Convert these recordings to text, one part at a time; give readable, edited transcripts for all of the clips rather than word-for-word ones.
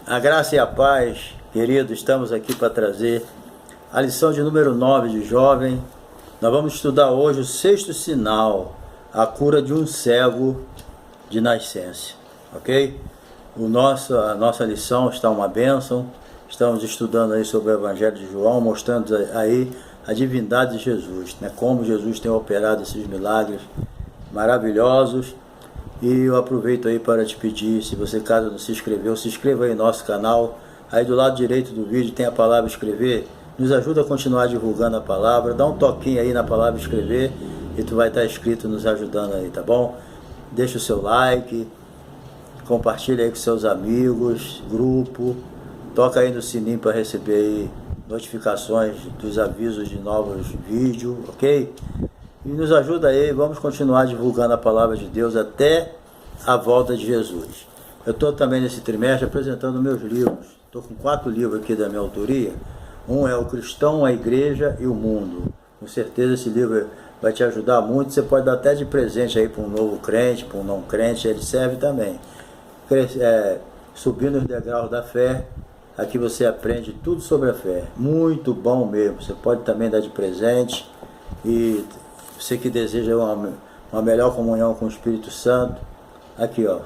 A graça e a paz, querido, estamos aqui para trazer a lição de número 9 de jovem. Nós vamos estudar hoje o sexto sinal, a cura de um cego de nascença, ok? A nossa lição está uma bênção. Estamos estudando aí sobre o Evangelho de João, mostrando aí a divindade de Jesus, né? Como Jesus tem operado esses milagres maravilhosos. E eu aproveito aí para te pedir, se você caso não se inscreveu, se inscreva aí no nosso canal. Aí do lado direito do vídeo tem a palavra inscrever. Nos ajuda a continuar divulgando a palavra. Dá um toquinho aí na palavra inscrever e tu vai estar inscrito nos ajudando aí, tá bom? Deixa o seu like, compartilha aí com seus amigos, grupo. Toca aí no sininho para receber aí notificações dos avisos de novos vídeos, ok? E nos ajuda aí, vamos continuar divulgando a palavra de Deus até a volta de Jesus. Eu estou também nesse trimestre apresentando meus livros. Estou com 4 livros aqui da minha autoria. Um é O Cristão, a Igreja e o Mundo. Com certeza esse livro vai te ajudar muito. Você pode dar até de presente aí para um novo crente, para um não crente, ele serve também. Subindo os degraus da fé, aqui você aprende tudo sobre a fé. Muito bom mesmo. Você pode também dar de presente. E você que deseja uma melhor comunhão com o Espírito Santo, aqui ó,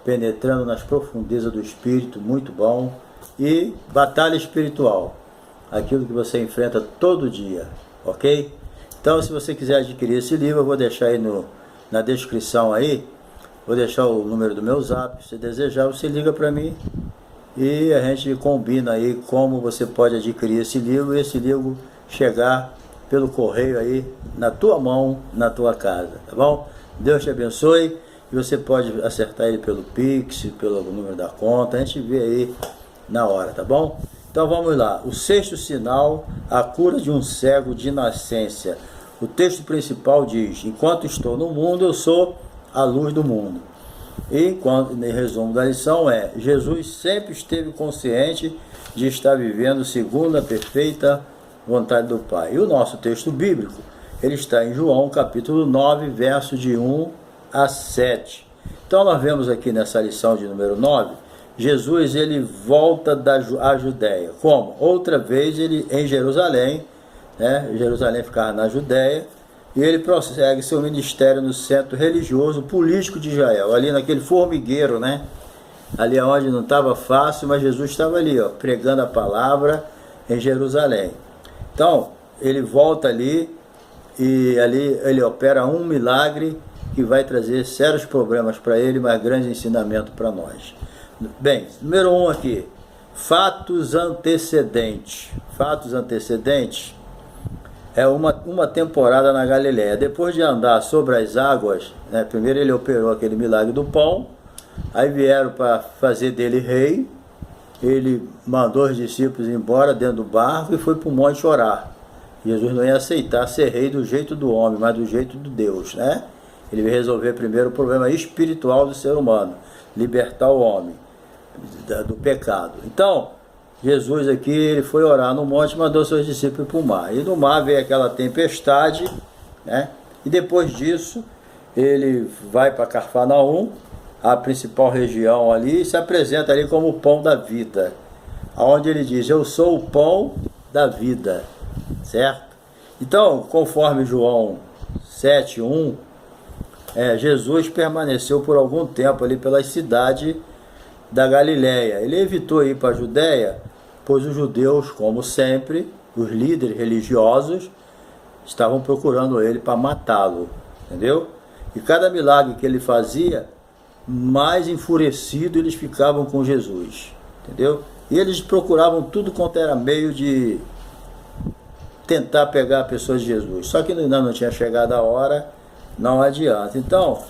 penetrando nas profundezas do Espírito, muito bom. E batalha espiritual, aquilo que você enfrenta todo dia, ok? Então se você quiser adquirir esse livro, eu vou deixar aí na descrição aí, vou deixar o número do meu zap. Se desejar, você liga para mim e a gente combina aí como você pode adquirir esse livro e esse livro chegar pelo correio aí, na tua mão, na tua casa, tá bom? Deus te abençoe, e você pode acertar ele pelo Pix, pelo número da conta, a gente vê aí na hora, tá bom? Então vamos lá, o sexto sinal, a cura de um cego de nascença. O texto principal diz: enquanto estou no mundo, eu sou a luz do mundo. E em resumo da lição Jesus sempre esteve consciente de estar vivendo segundo a perfeita vontade do Pai. E o nosso texto bíblico, ele está em João capítulo 9, verso de 1 a 7. Então nós vemos aqui nessa lição de número 9, Jesus ele volta à Judéia. Como? Outra vez ele em Jerusalém, né? Jerusalém ficava na Judéia, e ele prossegue seu ministério no centro religioso político de Israel, ali naquele formigueiro, né? Ali onde não estava fácil, mas Jesus estava ali, ó, pregando a palavra em Jerusalém. Então, ele volta ali e ali ele opera um milagre que vai trazer sérios problemas para ele, mas grande ensinamento para nós. Bem, número 1 aqui, fatos antecedentes. Fatos antecedentes é uma temporada na Galileia. Depois de andar sobre as águas, né, primeiro ele operou aquele milagre do pão, aí vieram para fazer dele rei. Ele mandou os discípulos embora dentro do barco e foi para o monte orar. Jesus não ia aceitar ser rei do jeito do homem, mas do jeito de Deus, né? Ele veio resolver primeiro o problema espiritual do ser humano, libertar o homem do pecado. Então, Jesus aqui, ele foi orar no monte e mandou seus discípulos para o mar. E no mar veio aquela tempestade, né? E depois disso, ele vai para Cafarnaum, a principal região ali, e se apresenta ali como o pão da vida, onde ele diz: eu sou o pão da vida, certo? Então, conforme João 7:1, Jesus permaneceu por algum tempo ali pela cidade da Galileia. Ele evitou ir para a Judéia, pois os judeus, como sempre, os líderes religiosos, estavam procurando ele para matá-lo, entendeu? E cada milagre que ele fazia, mais enfurecido eles ficavam com Jesus, entendeu? E eles procuravam tudo quanto era meio de tentar pegar pessoas de Jesus, só que ainda não tinha chegado a hora, não adianta. Então,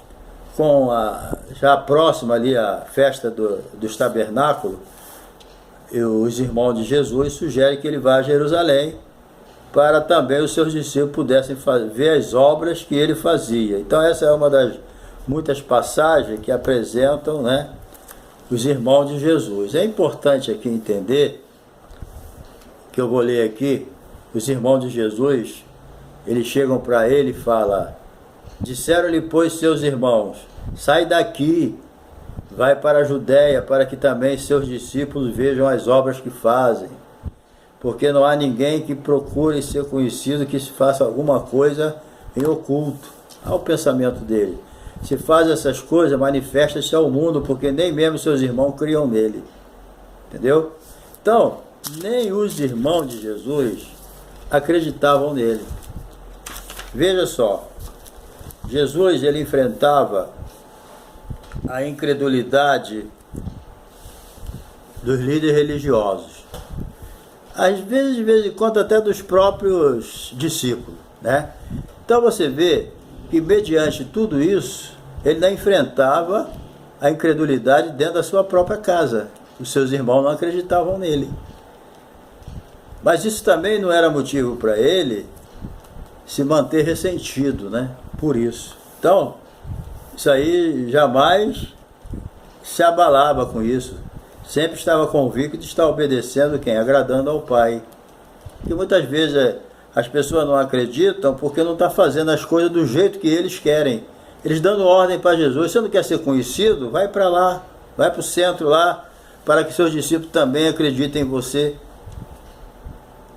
já próxima ali a festa dos tabernáculos, os irmãos de Jesus sugerem que ele vá a Jerusalém, para também os seus discípulos pudessem ver as obras que ele fazia. Então essa é uma das muitas passagens que apresentam, né, os irmãos de Jesus. É importante aqui entender, que eu vou ler aqui, os irmãos de Jesus, eles chegam para ele e falam: disseram-lhe, pois, seus irmãos, sai daqui, vai para a Judéia, para que também seus discípulos vejam as obras que fazem. Porque não há ninguém que procure ser conhecido que se faça alguma coisa em oculto. Olha o pensamento dele. Se faz essas coisas, manifesta-se ao mundo, porque nem mesmo seus irmãos criam nele. Entendeu? Então, nem os irmãos de Jesus acreditavam nele. Veja só, Jesus ele enfrentava a incredulidade dos líderes religiosos. Às vezes, de vez em quando, até dos próprios discípulos, né? Então você vê que, mediante tudo isso, ele ainda enfrentava a incredulidade dentro da sua própria casa. Os seus irmãos não acreditavam nele. Mas isso também não era motivo para ele se manter ressentido, né? Por isso. Então, isso aí jamais se abalava com isso. Sempre estava convicto de estar obedecendo quem? Agradando ao Pai. E muitas vezes as pessoas não acreditam porque não estão fazendo as coisas do jeito que eles querem. Eles dando ordem para Jesus. Você não quer ser conhecido? Vai para lá, vai para o centro lá, para que seus discípulos também acreditem em você.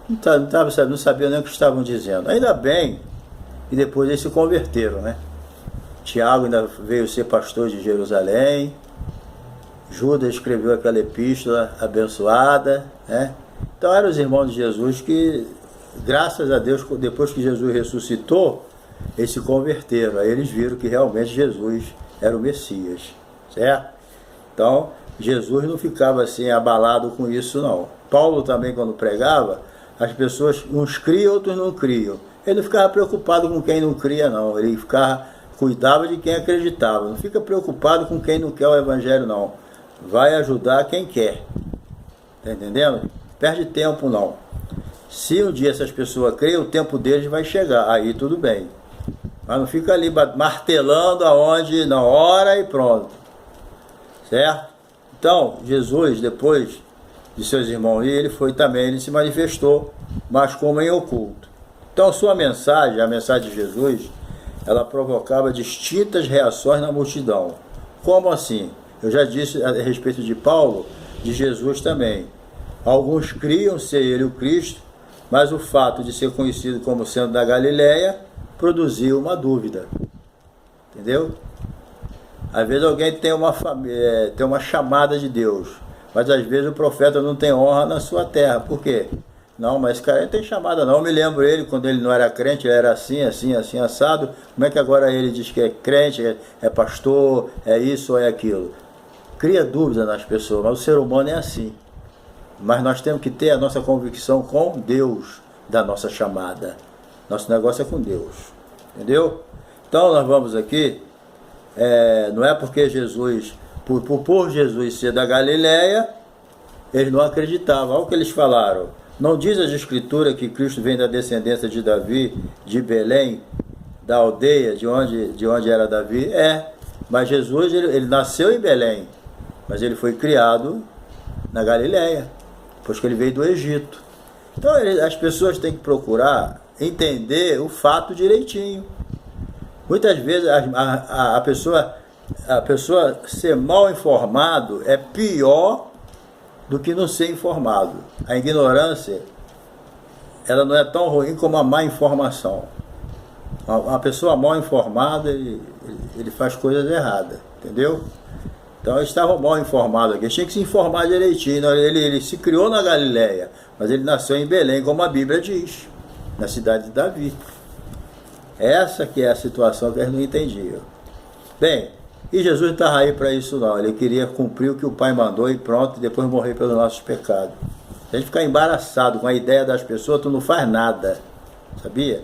Não sabiam nem o que estavam dizendo. Ainda bem que depois eles se converteram, né? Tiago ainda veio ser pastor de Jerusalém. Judas escreveu aquela epístola abençoada, né? Então eram os irmãos de Jesus que, graças a Deus, depois que Jesus ressuscitou, eles se converteram. Aí eles viram que realmente Jesus era o Messias, certo? Então, Jesus não ficava assim abalado com isso, não. Paulo também, quando pregava, as pessoas, uns criam, outros não criam. Ele não ficava preocupado com quem não cria, não. Ele cuidava de quem acreditava. Não fica preocupado com quem não quer o evangelho, não. Vai ajudar quem quer. Tá entendendo? Perde tempo, não. Se um dia essas pessoas creem, o tempo deles vai chegar. Aí tudo bem. Mas não fica ali martelando aonde, na hora e pronto. Certo? Então, Jesus, depois de seus irmãos, ele se manifestou, mas como em oculto. Então, sua mensagem, a mensagem de Jesus, ela provocava distintas reações na multidão. Como assim? Eu já disse a respeito de Paulo, de Jesus também. Alguns criam ser ele o Cristo, mas o fato de ser conhecido como sendo da Galileia produziu uma dúvida. Entendeu? Às vezes alguém tem uma chamada de Deus, mas às vezes o profeta não tem honra na sua terra. Por quê? Não, mas esse cara não tem chamada não. Eu me lembro ele, quando ele não era crente, ele era assim, assado. Como é que agora ele diz que é crente, é pastor, é isso ou é aquilo? Cria dúvida nas pessoas, mas o ser humano é assim. Mas nós temos que ter a nossa convicção com Deus da nossa chamada. Nosso negócio é com Deus. Entendeu? Então nós vamos aqui, não é porque Jesus, por Jesus ser da Galileia, eles não acreditavam. Olha o que eles falaram. Não diz as Escrituras que Cristo vem da descendência de Davi, de Belém, da aldeia de onde era Davi? Mas Jesus ele nasceu em Belém, mas ele foi criado na Galileia, depois que ele veio do Egito. Então as pessoas têm que procurar entender o fato direitinho. Muitas vezes a pessoa ser mal informado é pior do que não ser informado. A ignorância, ela não é tão ruim como a má informação. Uma pessoa mal informada, ele faz coisas erradas, entendeu? Então eles estavam mal informados aqui. Eles tinham que se informar direitinho. Ele se criou na Galileia, mas ele nasceu em Belém, como a Bíblia diz, na cidade de Davi. Essa que é a situação que eles não entendiam. Bem, e Jesus não estava aí para isso não. Ele queria cumprir o que o Pai mandou e pronto, e depois morrer pelos nossos pecados. Se a gente ficar embaraçado com a ideia das pessoas, tu não faz nada. Sabia?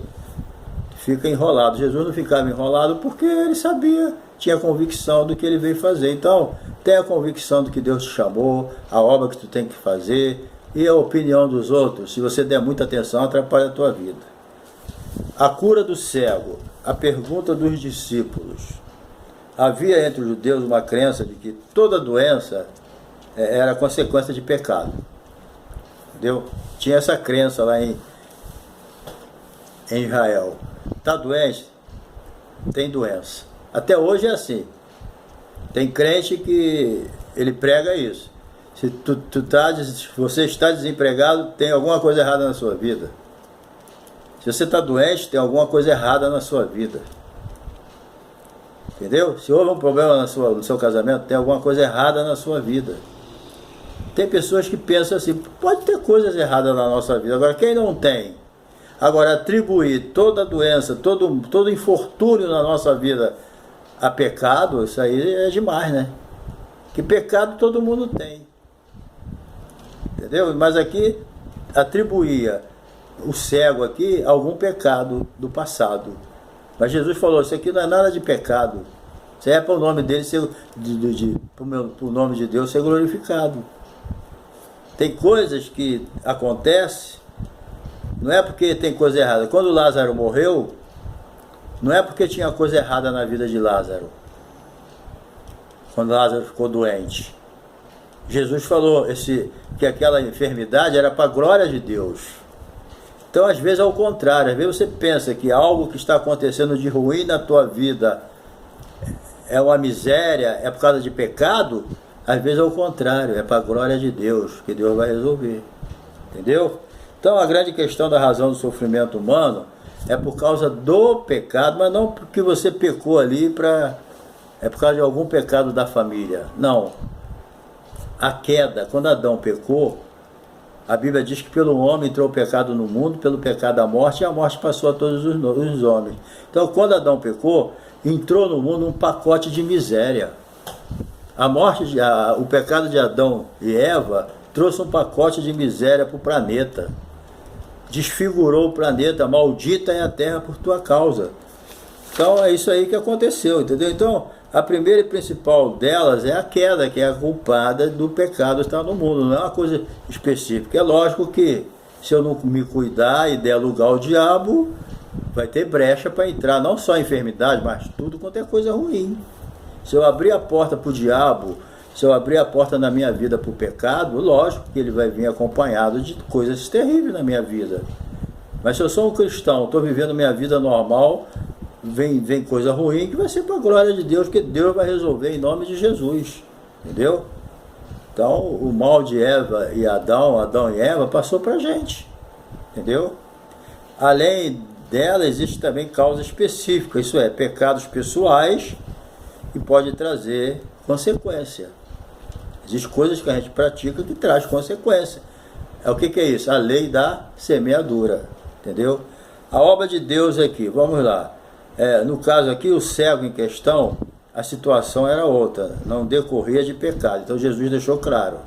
Fica enrolado. Jesus não ficava enrolado porque ele sabia, tinha convicção do que ele veio fazer. Então, tenha a convicção do que Deus te chamou, a obra que tu tem que fazer, e a opinião dos outros, se você der muita atenção, atrapalha a tua vida. A cura do cego, a pergunta dos discípulos. Havia entre os judeus uma crença de que toda doença era consequência de pecado. Entendeu? Tinha essa crença lá em Israel. Está doente? Tem doença. Até hoje é assim. Tem crente que ele prega isso. Se você está desempregado, tem alguma coisa errada na sua vida. Se você está doente, tem alguma coisa errada na sua vida. Entendeu? Se houve um problema no seu casamento, tem alguma coisa errada na sua vida. Tem pessoas que pensam assim, pode ter coisas erradas na nossa vida. Agora, quem não tem? Agora, atribuir toda doença, todo infortúnio na nossa vida a pecado, isso aí é demais, né? Que pecado todo mundo tem. Entendeu? Mas aqui, atribuía o cego aqui a algum pecado do passado. Mas Jesus falou, isso aqui não é nada de pecado. Isso é para o nome dele ser, para o nome de Deus ser glorificado. Tem coisas que acontecem, não é porque tem coisa errada. Quando Lázaro morreu, não é porque tinha coisa errada na vida de Lázaro. Quando Lázaro ficou doente. Jesus falou que aquela enfermidade era para a glória de Deus. Então, às vezes, é o contrário. Às vezes você pensa que algo que está acontecendo de ruim na tua vida é uma miséria, é por causa de pecado. Às vezes é o contrário, é para a glória de Deus, que Deus vai resolver. Entendeu? Então, a grande questão da razão do sofrimento humano é por causa do pecado, mas não porque você pecou ali é por causa de algum pecado da família. Não. A queda, quando Adão pecou, a Bíblia diz que pelo homem entrou o pecado no mundo, pelo pecado a morte, e a morte passou a todos os homens. Então, quando Adão pecou, entrou no mundo um pacote de miséria. O pecado de Adão e Eva trouxe um pacote de miséria para o planeta. Desfigurou o planeta, maldita é a terra por tua causa. Então, é isso aí que aconteceu, entendeu? Então, a primeira e principal delas é a queda, que é a culpada do pecado estar no mundo, não é uma coisa específica. É lógico que se eu não me cuidar e der lugar ao diabo, vai ter brecha para entrar, não só a enfermidade, mas tudo quanto é coisa ruim. Se eu abrir a porta para o diabo, se eu abrir a porta na minha vida para o pecado, lógico que ele vai vir acompanhado de coisas terríveis na minha vida. Mas se eu sou um cristão, estou vivendo minha vida normal, vem coisa ruim que vai ser para a glória de Deus, que Deus vai resolver em nome de Jesus, entendeu? Então o mal de Eva e Adão e Eva passou para a gente, entendeu? Além dela existe também causa específica, isso é, pecados pessoais, que pode trazer consequência. Existem coisas que a gente pratica que traz consequência. O que é isso? A lei da semeadura, entendeu? A obra de Deus aqui, vamos lá. No caso aqui, o cego em questão, a situação era outra, não decorria de pecado. Então Jesus deixou claro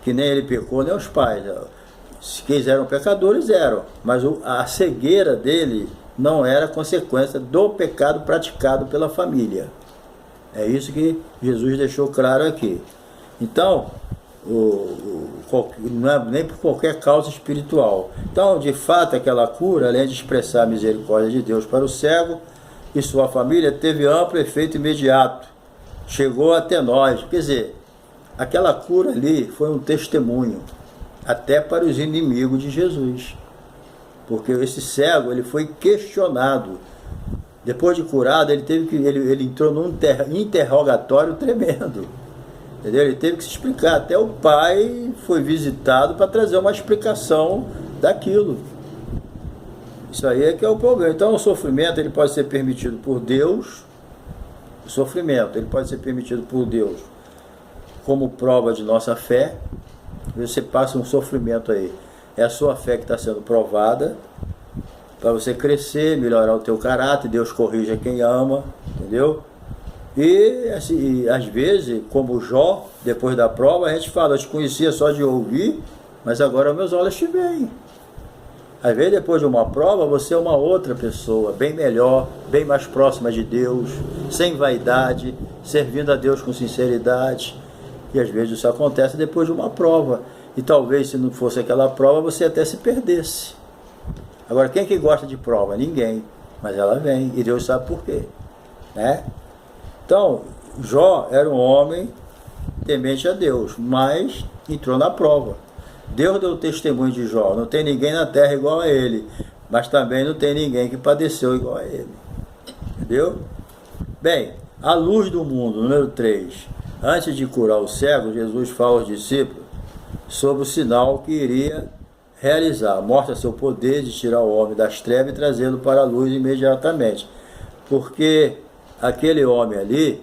que nem ele pecou, nem os pais. Se eles eram pecadores, eram, mas a cegueira dele não era consequência do pecado praticado pela família. É isso que Jesus deixou claro aqui. Então, não é nem por qualquer causa espiritual. Então, de fato, aquela cura, além de expressar a misericórdia de Deus para o cego e sua família, teve amplo efeito imediato. Chegou até nós. Quer dizer, aquela cura ali foi um testemunho, até para os inimigos de Jesus. Porque esse cego, ele foi questionado. Depois de curado, ele entrou num interrogatório tremendo. Entendeu? Ele teve que se explicar. Até o pai foi visitado para trazer uma explicação daquilo. Isso aí é que é o problema. Então o sofrimento ele pode ser permitido por Deus. O sofrimento ele pode ser permitido por Deus como prova de nossa fé. Você passa um sofrimento aí. É a sua fé que está sendo provada para você crescer, melhorar o teu caráter. Deus corrige quem ama, entendeu? E assim, às vezes, como Jó, depois da prova, a gente fala, eu te conhecia só de ouvir, mas agora meus olhos te veem. Às vezes, depois de uma prova, você é uma outra pessoa, bem melhor, bem mais próxima de Deus, sem vaidade, servindo a Deus com sinceridade. E às vezes isso acontece depois de uma prova. E talvez, se não fosse aquela prova, você até se perdesse. Agora, quem que gosta de prova? Ninguém. Mas ela vem, e Deus sabe por quê, né? Então, Jó era um homem temente a Deus, mas entrou na prova. Deus deu testemunho de Jó. Não tem ninguém na terra igual a ele, mas também não tem ninguém que padeceu igual a ele. Entendeu? Bem, a luz do mundo. Número 3. Antes de curar o cego, Jesus fala aos discípulos sobre o sinal que iria realizar. Mostra seu poder de tirar o homem das trevas e trazê-lo para a luz imediatamente. Porque aquele homem ali,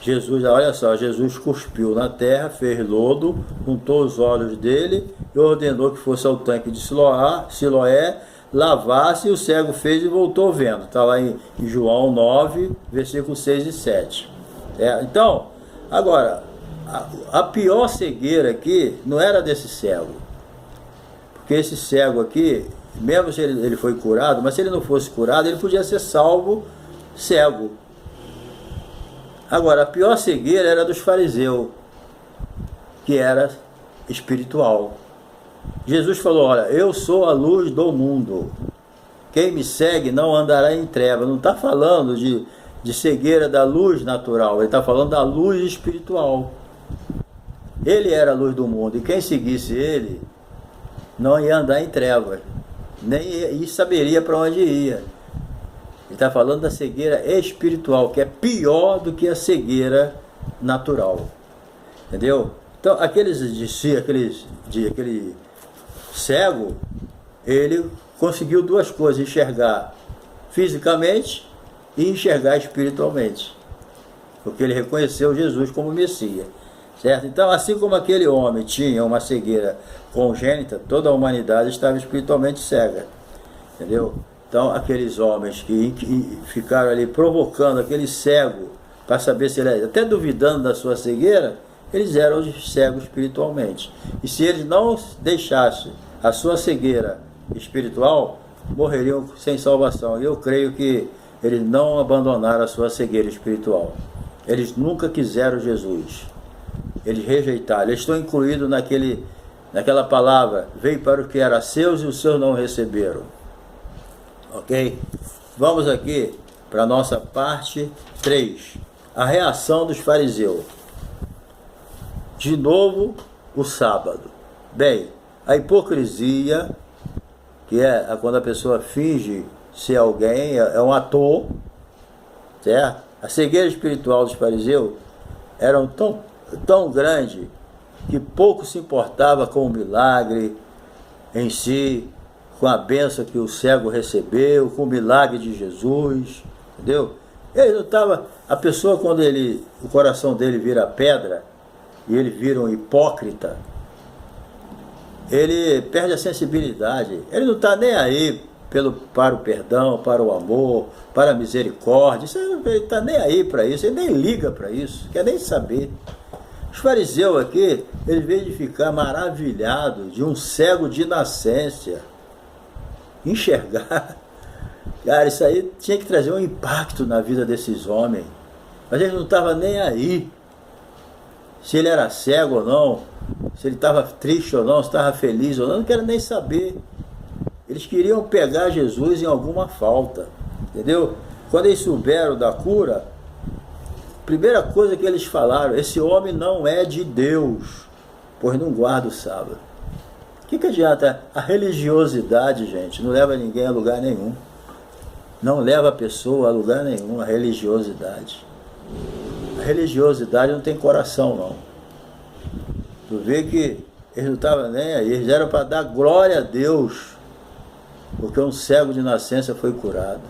Jesus, olha só, Jesus cuspiu na terra, fez lodo, juntou os olhos dele e ordenou que fosse ao tanque de Siloé, lavasse, e o cego fez e voltou vendo. Está lá em João 9, versículos 6 e 7. Então, agora, a pior cegueira aqui não era desse cego. Porque esse cego aqui, mesmo se ele foi curado, mas se ele não fosse curado, ele podia ser salvo cego. Agora, a pior cegueira era dos fariseus, que era espiritual. Jesus falou, olha, eu sou a luz do mundo. Quem me segue não andará em trevas. Não está falando de cegueira da luz natural, ele está falando da luz espiritual. Ele era a luz do mundo, e quem seguisse ele não ia andar em trevas, nem saberia para onde ia. Ele está falando da cegueira espiritual, que é pior do que a cegueira natural. Entendeu? Então, aquele cego, ele conseguiu duas coisas: enxergar fisicamente e enxergar espiritualmente, porque ele reconheceu Jesus como Messias, certo? Então, assim como aquele homem tinha uma cegueira congênita, toda a humanidade estava espiritualmente cega, entendeu? Então, aqueles homens que ficaram ali provocando aquele cego para saber se ele, até duvidando da sua cegueira, eles eram cegos espiritualmente. E se eles não deixassem a sua cegueira espiritual, morreriam sem salvação. E eu creio que eles não abandonaram a sua cegueira espiritual. Eles nunca quiseram Jesus. Eles rejeitaram. Eles estão incluídos naquela palavra: veio para o que era seus e os seus não receberam. Ok? Vamos aqui para a nossa parte 3. A reação dos fariseus. De novo, o sábado. Bem, a hipocrisia, que é quando a pessoa finge ser alguém, é um ator, certo? A cegueira espiritual dos fariseus era tão grande que pouco se importava com o milagre em si, com a bênção que o cego recebeu, com o milagre de Jesus, entendeu? Ele não estava, a pessoa, quando o coração dele vira pedra e ele vira um hipócrita, ele perde a sensibilidade. Ele não está nem aí para o perdão, para o amor, para a misericórdia. Ele está nem aí para isso, ele nem liga para isso, quer nem saber. Os fariseus aqui, eles veem de ficar maravilhados de um cego de nascença enxergar. Cara, isso aí tinha que trazer um impacto na vida desses homens. Mas eles não estavam nem aí se ele era cego ou não, se ele estava triste ou não, se estava feliz ou não, não quero nem saber. Eles queriam pegar Jesus em alguma falta, entendeu? Quando eles souberam da cura, a primeira coisa que eles falaram: esse homem não é de Deus, pois não guarda o sábado. O que adianta? A religiosidade, gente, não leva ninguém a lugar nenhum. Não leva a pessoa a lugar nenhum, a religiosidade. A religiosidade não tem coração, não. Tu vê que eles não estavam nem aí, eles eram para dar glória a Deus, porque um cego de nascença foi curado.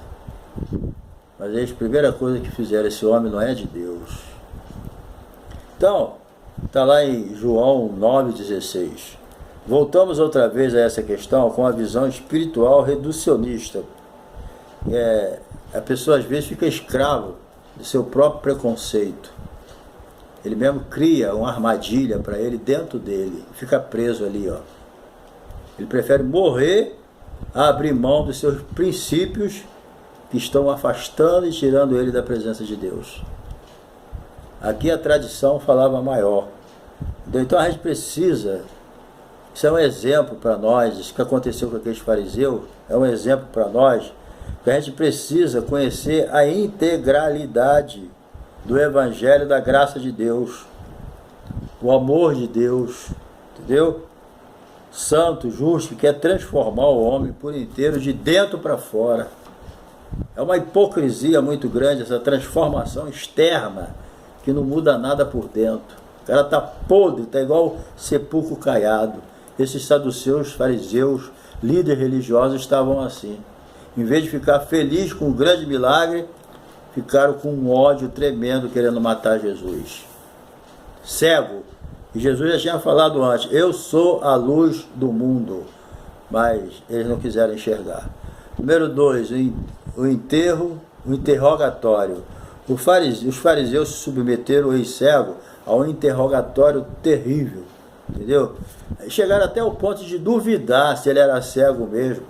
Mas eles, a primeira coisa que fizeram: esse homem não é de Deus. Então, está lá em João 9,16. Voltamos outra vez a essa questão com a visão espiritual reducionista. A pessoa às vezes fica escravo do seu próprio preconceito. Ele mesmo cria uma armadilha para ele dentro dele, fica preso ali, ó. Ele prefere morrer a abrir mão dos seus princípios que estão afastando e tirando ele da presença de Deus. Aqui a tradição falava maior. Então a gente precisa, isso é um exemplo para nós, isso que aconteceu com aqueles fariseus, é um exemplo para nós, que a gente precisa conhecer a integralidade do Evangelho da graça de Deus, o amor de Deus, entendeu? Santo, justo, que quer transformar o homem por inteiro, de dentro para fora. É uma hipocrisia muito grande essa transformação externa que não muda nada por dentro. O cara está podre, está igual sepulcro caiado. Esses saduceus, fariseus, líderes religiosos estavam assim. Em vez de ficar feliz com um grande milagre, ficaram com um ódio tremendo querendo matar Jesus. Cego. E Jesus já tinha falado antes, eu sou a luz do mundo. Mas eles não quiseram enxergar. Número 2, o interrogatório. Os fariseus se submeteram, o ex-cego, a um interrogatório terrível. Entendeu? Chegaram até o ponto de duvidar se ele era cego mesmo.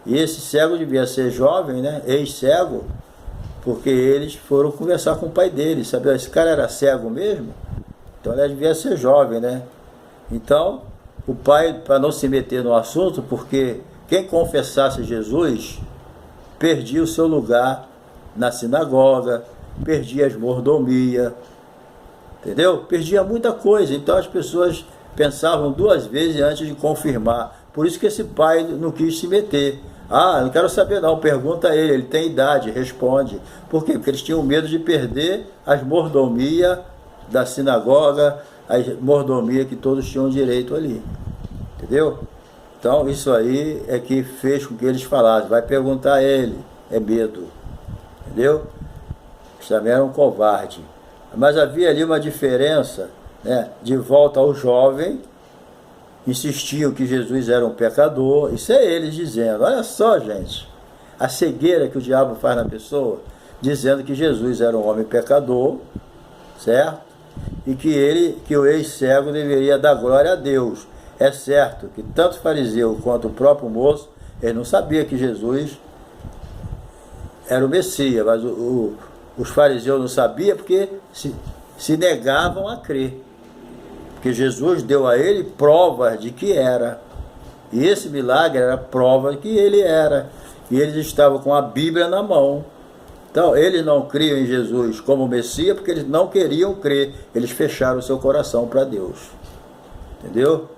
E esse cego devia ser jovem, né? Ex-cego, porque eles foram conversar com o pai dele. Sabe, esse cara era cego mesmo? Então ele devia ser jovem, né? Então, o pai, para não se meter no assunto, porque quem confessasse Jesus perdia o seu lugar na sinagoga, perdia as mordomias, entendeu? Perdia muita coisa. Então as pessoas pensavam duas vezes antes de confirmar. Por isso que esse pai não quis se meter. Ah, não quero saber não, pergunta a ele tem idade, responde. Por quê? Porque eles tinham medo de perder as mordomias da sinagoga, as mordomias que todos tinham direito ali. Entendeu? Então isso aí é que fez com que eles falassem, vai perguntar a ele, é medo. Entendeu? Eles também eram covardes. Mas havia ali uma diferença, né? De volta ao jovem, insistiam que Jesus era um pecador. Isso é eles dizendo, olha só gente, a cegueira que o diabo faz na pessoa, dizendo que Jesus era um homem pecador, certo? E que o ex-cego deveria dar glória a Deus. É certo que tanto o fariseu quanto o próprio moço, ele não sabia que Jesus era o Messias, mas os fariseus não sabiam porque se negavam a crer. Porque Jesus deu a ele provas de que era. E esse milagre era prova de que ele era. E eles estavam com a Bíblia na mão. Então, eles não criam em Jesus como Messias porque eles não queriam crer. Eles fecharam o seu coração para Deus. Entendeu?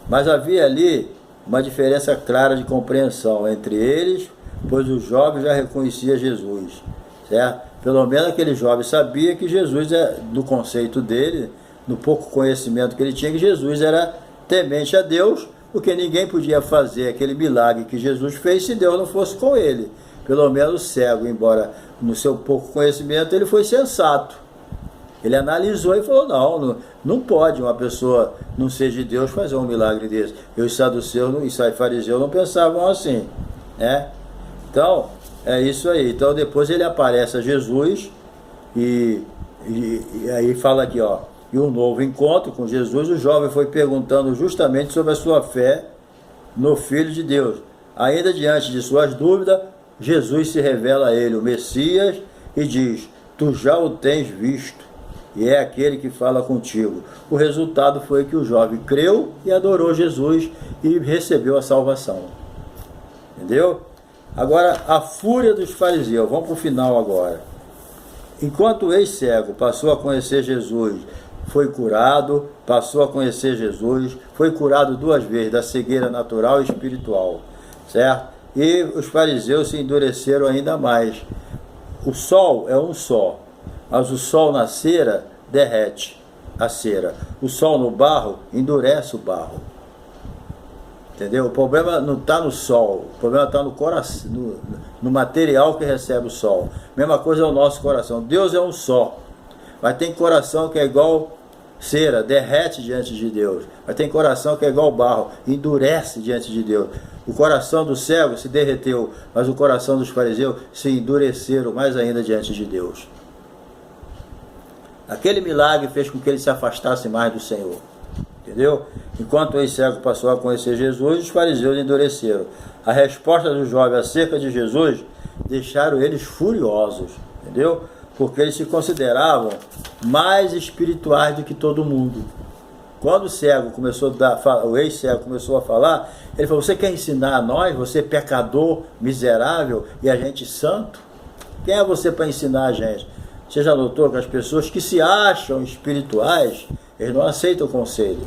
Mas havia ali uma diferença clara de compreensão entre eles, pois o jovem já reconhecia Jesus. Certo? Pelo menos aquele jovem sabia que Jesus, do conceito dele, no pouco conhecimento que ele tinha, que Jesus era temente a Deus, porque ninguém podia fazer aquele milagre que Jesus fez se Deus não fosse com ele. Pelo menos o cego, embora no seu pouco conhecimento, ele foi sensato. Ele analisou e falou, não pode uma pessoa não ser de Deus fazer um milagre desse. E os saduceus e os fariseus não pensavam assim, né? Então, é isso aí. Então depois ele aparece a Jesus e aí fala aqui, ó, e um novo encontro com Jesus, o jovem foi perguntando justamente sobre a sua fé no Filho de Deus. Ainda diante de suas dúvidas, Jesus se revela a ele, o Messias, e diz, tu já o tens visto, e é aquele que fala contigo. O resultado foi que o jovem creu e adorou Jesus e recebeu a salvação. Entendeu? Agora, a fúria dos fariseus, vamos para o final agora. Enquanto o ex-cego passou a conhecer Jesus, foi curado, passou a conhecer Jesus, foi curado 2 vezes, da cegueira natural e espiritual, certo? E os fariseus se endureceram ainda mais. O sol é um só, mas o sol na cera derrete a cera. O sol no barro endurece o barro. Entendeu? O problema não está no sol, o problema está no coração, no material que recebe o sol. Mesma coisa é o nosso coração. Deus é um só, mas tem coração que é igual cera, derrete diante de Deus. Mas tem coração que é igual barro, endurece diante de Deus. O coração do cego se derreteu, mas o coração dos fariseus se endureceram mais ainda diante de Deus. Aquele milagre fez com que eles se afastassem mais do Senhor. Entendeu? Enquanto o ex-cego passou a conhecer Jesus, os fariseus endureceram. A resposta do jovem acerca de Jesus deixaram eles furiosos. Entendeu? Porque eles se consideravam mais espirituais do que todo mundo. Quando o ex-cego começou a falar, ele falou, você quer ensinar a nós, você pecador, miserável, e a gente santo? Quem é você para ensinar a gente? Você já notou que as pessoas que se acham espirituais, eles não aceitam o conselho.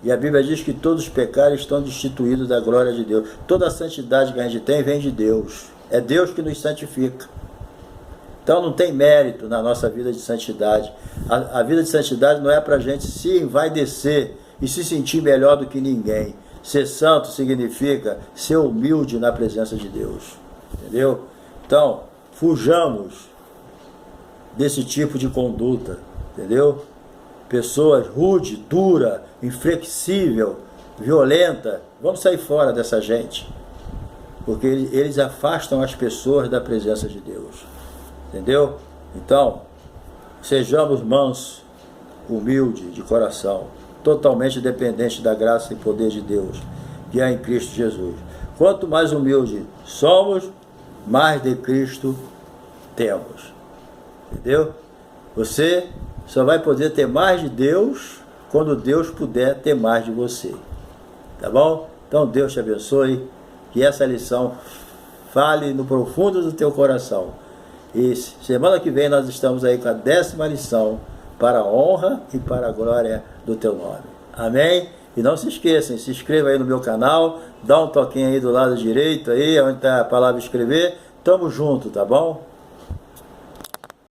E a Bíblia diz que todos os pecados estão destituídos da glória de Deus. Toda a santidade que a gente tem vem de Deus. É Deus que nos santifica. Então não tem mérito na nossa vida de santidade. A vida de santidade não é para a gente se envaidecer e se sentir melhor do que ninguém. Ser santo significa ser humilde na presença de Deus. Entendeu? Então, fujamos desse tipo de conduta. Entendeu? Pessoas rude, dura, inflexível, violenta. Vamos sair fora dessa gente. Porque eles afastam as pessoas da presença de Deus. Entendeu? Então, sejamos mansos, humildes de coração, totalmente dependentes da graça e poder de Deus, que é em Cristo Jesus. Quanto mais humildes somos, mais de Cristo temos. Entendeu? Você só vai poder ter mais de Deus quando Deus puder ter mais de você. Tá bom? Então Deus te abençoe, que essa lição fale no profundo do teu coração. E semana que vem nós estamos aí com a 10ª lição, para a honra e para a glória do teu nome. Amém? E não se esqueçam, se inscreva aí no meu canal, dá um toquinho aí do lado direito, aí onde está a palavra inscrever. Tamo junto, tá bom?